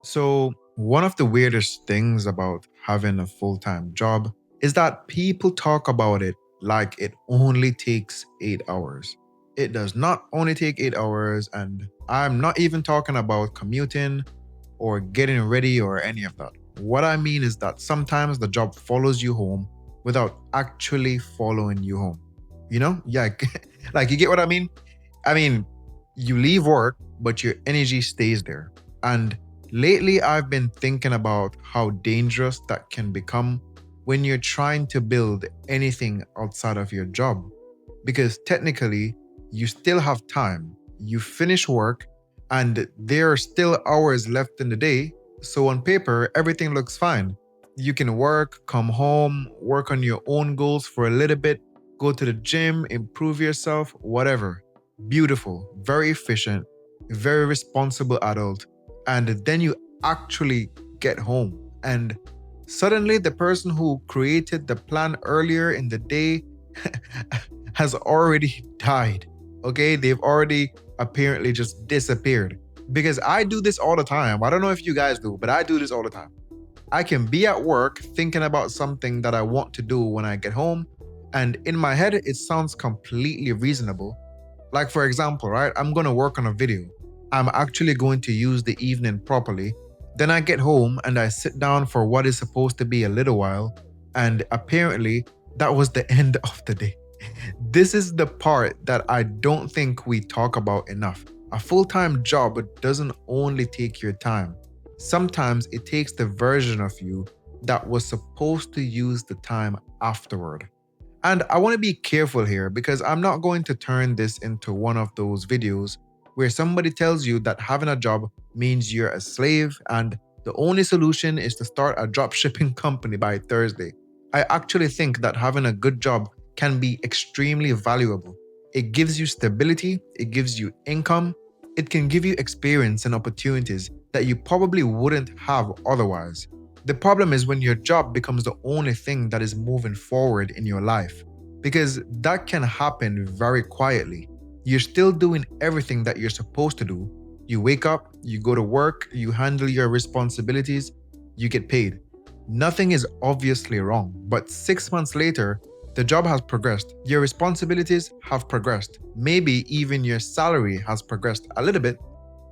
So, one of the weirdest things about having a full time job is that people talk about it like it only takes 8 hours. It does not only take 8 hours, and I'm not even talking about commuting or getting ready or any of that. What I mean is that sometimes the job follows you home without actually following you home. You know? Yeah, like you get what I mean? I mean, you leave work, but your energy stays there. And lately, I've been thinking about how dangerous that can become when you're trying to build anything outside of your job. Because technically, you still have time. You finish work, and there are still hours left in the day. So, on paper, everything looks fine. You can work, come home, work on your own goals for a little bit, go to the gym, improve yourself, whatever. Beautiful, very efficient, very responsible adult. And then you actually get home. And suddenly, the person who created the plan earlier in the day has already died. Okay, they've already apparently just disappeared. Because I do this all the time. I don't know if you guys do, but I do this all the time. I can be at work thinking about something that I want to do when I get home, and in my head, it sounds completely reasonable. Like, for example, right, I'm gonna work on a video. I'm actually going to use the evening properly. Then I get home and I sit down for what is supposed to be a little while, and apparently, that was the end of the day. This is the part that I don't think we talk about enough. A full time job doesn't only take your time, sometimes it takes the version of you that was supposed to use the time afterward. And I want to be careful here because I'm not going to turn this into one of those videos where somebody tells you that having a job means you're a slave and the only solution is to start a drop shipping company by Thursday. I actually think that having a good job can be extremely valuable. It gives you stability, it gives you income, it can give you experience and opportunities that you probably wouldn't have otherwise. The problem is when your job becomes the only thing that is moving forward in your life, because that can happen very quietly. You're still doing everything that you're supposed to do. You wake up, you go to work, you handle your responsibilities, you get paid. Nothing is obviously wrong, but 6 months later, the job has progressed, your responsibilities have progressed, maybe even your salary has progressed a little bit,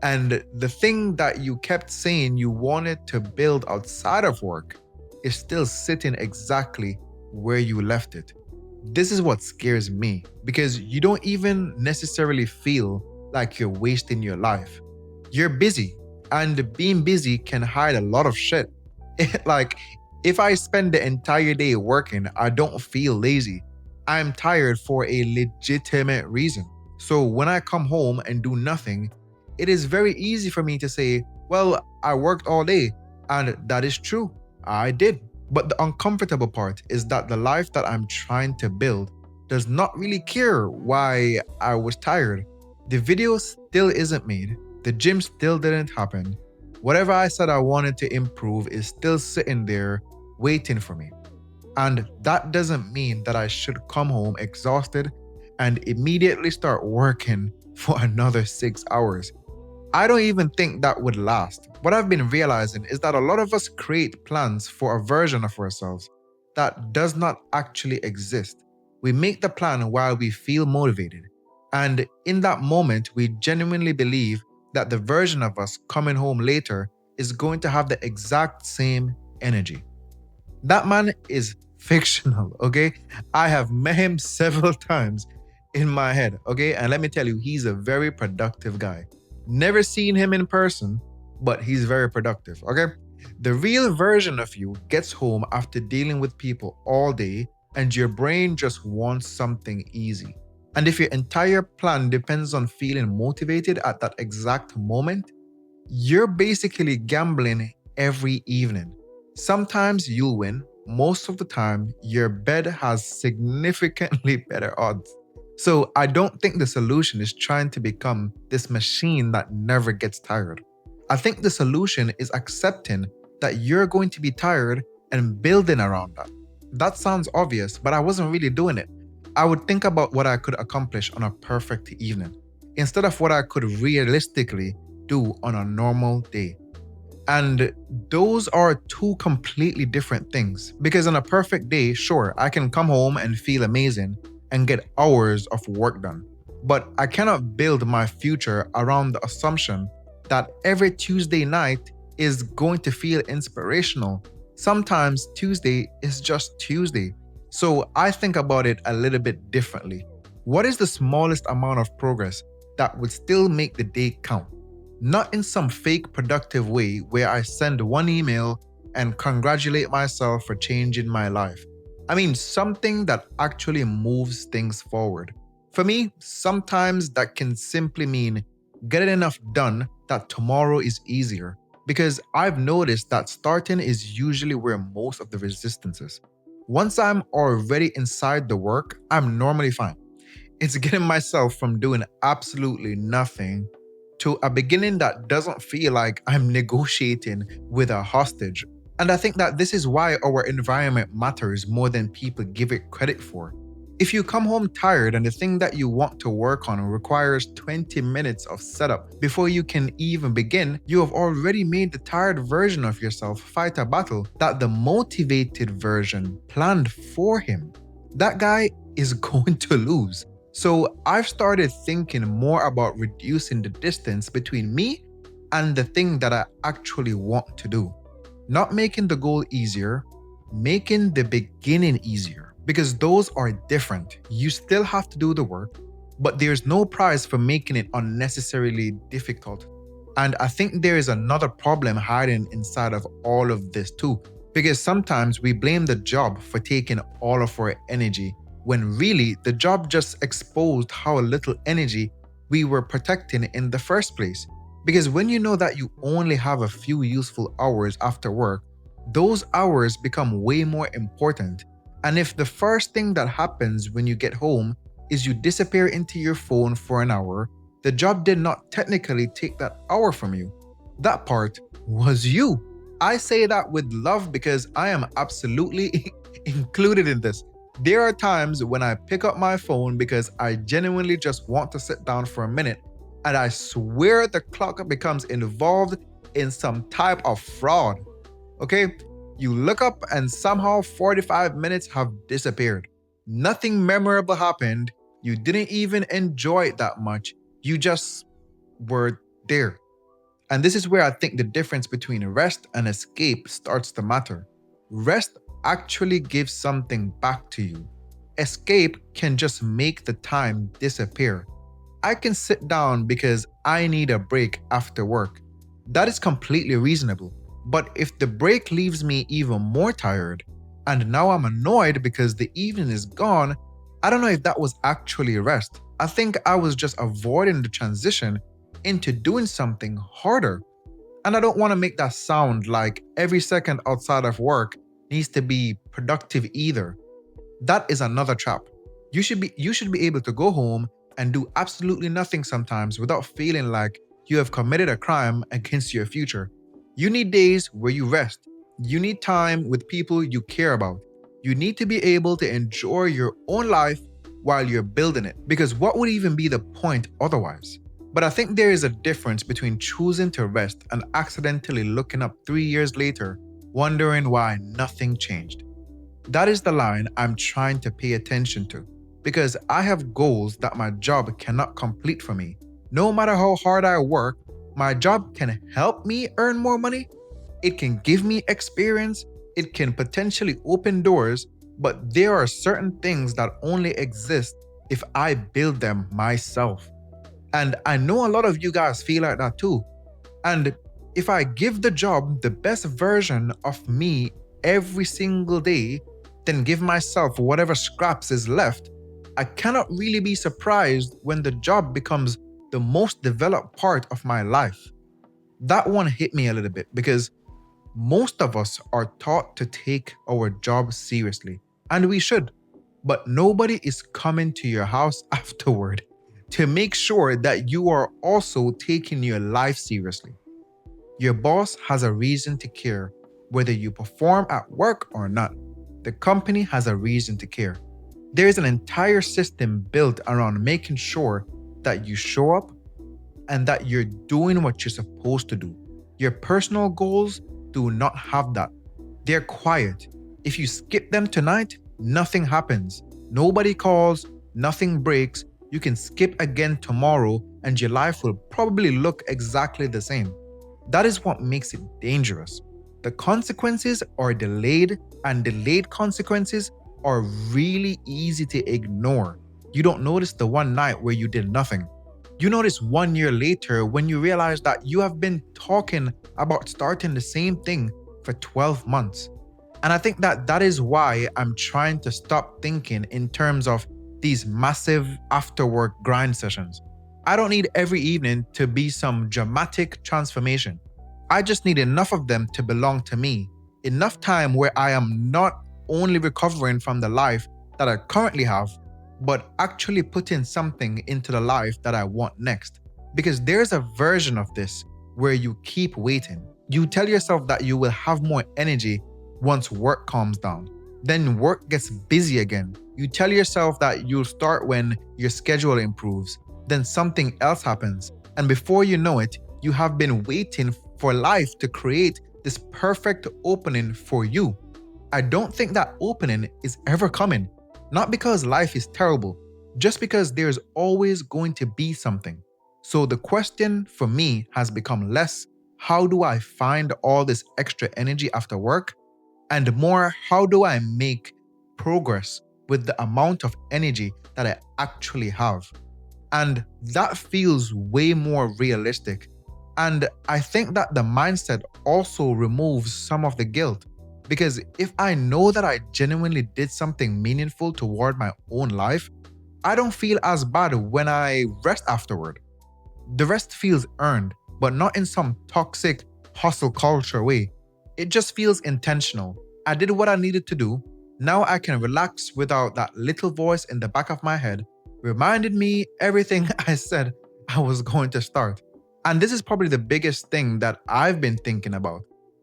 and the thing that you kept saying you wanted to build outside of work is still sitting exactly where you left it. This is what scares me because you don't even necessarily feel like you're wasting your life. You're busy, and being busy can hide a lot of shit. Like, if I spend the entire day working, I don't feel lazy. I'm tired for a legitimate reason. So when I come home and do nothing, it is very easy for me to say, well, I worked all day. And that is true. I did. But the uncomfortable part is that the life that I'm trying to build does not really care why I was tired. The video still isn't made. The gym still didn't happen. Whatever I said I wanted to improve is still sitting there waiting for me. And that doesn't mean that I should come home exhausted and immediately start working for another 6 hours. I don't even think that would last. What I've been realizing is that a lot of us create plans for a version of ourselves that does not actually exist. We make the plan while we feel motivated. And in that moment, we genuinely believe that the version of us coming home later is going to have the exact same energy. That man is fictional, okay? I have met him several times in my head, okay? And let me tell you, he's a very productive guy. Never seen him in person, but he's very productive, okay? The real version of you gets home after dealing with people all day and your brain just wants something easy. And if your entire plan depends on feeling motivated at that exact moment, you're basically gambling every evening. Sometimes you'll win, most of the time, your bed has significantly better odds. So I don't think the solution is trying to become this machine that never gets tired. I think the solution is accepting that you're going to be tired and building around that. That sounds obvious, but I wasn't really doing it. I would think about what I could accomplish on a perfect evening instead of what I could realistically do on a normal day. And those are two completely different things. Because on a perfect day, sure, I can come home and feel amazing and get hours of work done. But I cannot build my future around the assumption that every Tuesday night is going to feel inspirational. Sometimes Tuesday is just Tuesday. So I think about it a little bit differently. What is the smallest amount of progress that would still make the day count? Not in some fake productive way where I send one email and congratulate myself for changing my life. I mean, something that actually moves things forward. For me, sometimes that can simply mean getting enough done that tomorrow is easier. Because I've noticed that starting is usually where most of the resistance is. Once I'm already inside the work, I'm normally fine. It's getting myself from doing absolutely nothing to a beginning that doesn't feel like I'm negotiating with a hostage. And I think that this is why our environment matters more than people give it credit for. If you come home tired and the thing that you want to work on requires 20 minutes of setup before you can even begin, you have already made the tired version of yourself fight a battle that the motivated version planned for him. That guy is going to lose. So I've started thinking more about reducing the distance between me and the thing that I actually want to do. Not making the goal easier, making the beginning easier. Because those are different. You still have to do the work, but there's no prize for making it unnecessarily difficult. And I think there is another problem hiding inside of all of this too. Because sometimes we blame the job for taking all of our energy when really the job just exposed how little energy we were protecting in the first place. Because when you know that you only have a few useful hours after work, those hours become way more important. And if the first thing that happens when you get home is you disappear into your phone for an hour, the job did not technically take that hour from you. That part was you. I say that with love because I am absolutely included in this. There are times when I pick up my phone because I genuinely just want to sit down for a minute, and I swear the clock becomes involved in some type of fraud. Okay? You look up and somehow 45 minutes have disappeared. Nothing memorable happened. You didn't even enjoy it that much. You just were there. And this is where I think the difference between rest and escape starts to matter. Rest actually gives something back to you. Escape can just make the time disappear. I can sit down because I need a break after work. That is completely reasonable. But if the break leaves me even more tired, and now I'm annoyed because the evening is gone, I don't know if that was actually rest. I think I was just avoiding the transition into doing something harder. And I don't want to make that sound like every second outside of work needs to be productive either. That is another trap. You should be able to go home and do absolutely nothing sometimes without feeling like you have committed a crime against your future. You need days where you rest. You need time with people you care about. You need to be able to enjoy your own life while you're building it. Because what would even be the point otherwise? But I think there is a difference between choosing to rest and accidentally looking up 3 years later, wondering why nothing changed. That is the line I'm trying to pay attention to. Because I have goals that my job cannot complete for me. No matter how hard I work, my job can help me earn more money. It can give me experience. It can potentially open doors. But there are certain things that only exist if I build them myself. And I know a lot of you guys feel like that too. And if I give the job the best version of me every single day, then give myself whatever scraps is left, I cannot really be surprised when the job becomes the most developed part of my life. That one hit me a little bit because most of us are taught to take our job seriously, and we should. But nobody is coming to your house afterward to make sure that you are also taking your life seriously. Your boss has a reason to care whether you perform at work or not. The company has a reason to care. There is an entire system built around making sure that you show up and that you're doing what you're supposed to do. Your personal goals do not have that. They're quiet. If you skip them tonight, nothing happens. Nobody calls, nothing breaks. You can skip again tomorrow and your life will probably look exactly the same. That is what makes it dangerous. The consequences are delayed, and delayed consequences are really easy to ignore. You don't notice the one night where you did nothing. You notice 1 year later when you realize that you have been talking about starting the same thing for 12 months. And I think that that is why I'm trying to stop thinking in terms of these massive after-work grind sessions. I don't need every evening to be some dramatic transformation. I just need enough of them to belong to me. Enough time where I am not only recovering from the life that I currently have, but actually putting something into the life that I want next. Because there's a version of this where you keep waiting. You tell yourself that you will have more energy once work calms down. Then work gets busy again. You tell yourself that you'll start when your schedule improves. Then something else happens. And before you know it, you have been waiting for life to create this perfect opening for you. I don't think that opening is ever coming. Not because life is terrible, just because there's always going to be something. So the question for me has become less, how do I find all this extra energy after work? And more, how do I make progress with the amount of energy that I actually have? And that feels way more realistic. And I think that the mindset also removes some of the guilt. Because if I know that I genuinely did something meaningful toward my own life, I don't feel as bad when I rest afterward. The rest feels earned, but not in some toxic hustle culture way. It just feels intentional. I did what I needed to do. Now I can relax without that little voice in the back of my head reminded me everything I said I was going to start. And this is probably the biggest thing that I've been thinking about.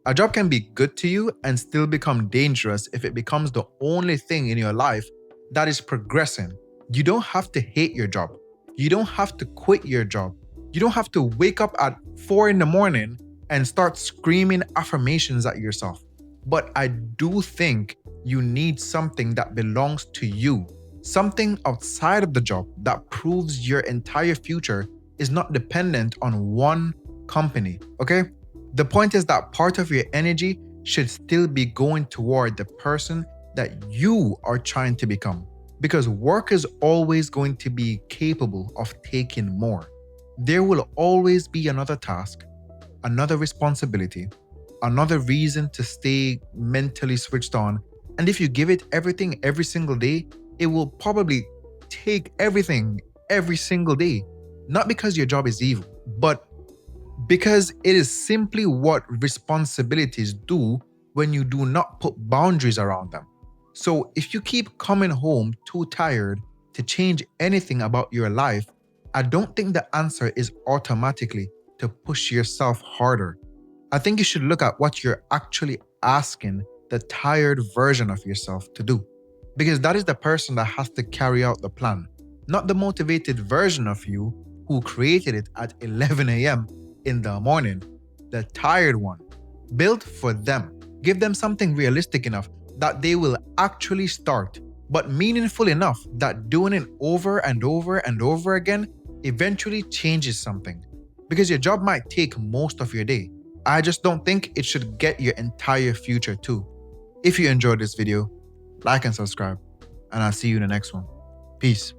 A job can be good to you and still become dangerous if it becomes the only thing in your life that is progressing. You don't have to hate your job. You don't have to quit your job. You don't have to wake up at 4 in the morning and start screaming affirmations at yourself. But I do think you need something that belongs to you. Something outside of the job that proves your entire future is not dependent on one company, okay? The point is that part of your energy should still be going toward the person that you are trying to become. Because work is always going to be capable of taking more. There will always be another task, another responsibility, another reason to stay mentally switched on. And if you give it everything every single day, it will probably take everything every single day. Not because your job is evil, but because it is simply what responsibilities do when you do not put boundaries around them. So if you keep coming home too tired to change anything about your life, I don't think the answer is automatically to push yourself harder. I think you should look at what you're actually asking the tired version of yourself to do. Because that is the person that has to carry out the plan, not the motivated version of you who created it at 11 a.m. in the morning, the tired one. Build for them. Give them something realistic enough that they will actually start, but meaningful enough that doing it over and over and over again eventually changes something. Because your job might take most of your day. I just don't think it should get your entire future too. If you enjoyed this video, like and subscribe, and I'll see you in the next one. Peace.